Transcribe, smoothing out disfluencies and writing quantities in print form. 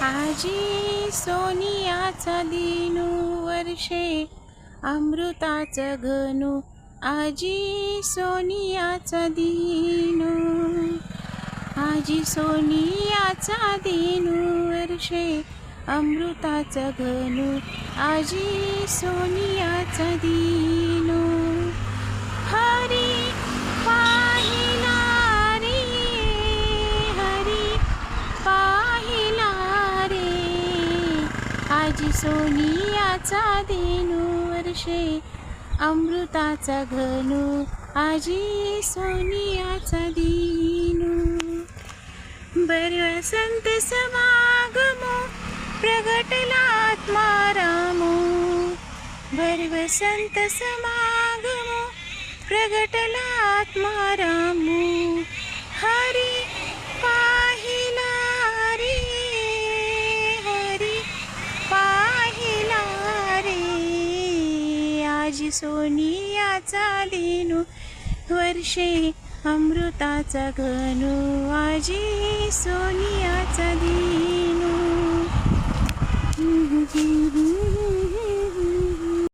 आजी सोनियाचा दिनू वर्षे अमृताचं घनू. आजी सोनियाचा दिनू. आजी सोनियाचा दिनू वर्षे अमृताचं घनू. आजी सोनियाचा दिनू. हरी पाहिला रे, हरी पाहिला रे. आजी सोनियाचा दिनू वर्षे अमृताचा घनू. आजी सोनियाचा दिनू. बर वसंत समागमो प्रगटला आत्मा रामो. बर वसंत समागमो प्रगटला आत्मा रामो. हरी पाहिला रे, हरी पाहिला रे. आजी सोनियाचा दिनू वर्षे अमृताचा घनू. आजी सोनियाचा दिनू.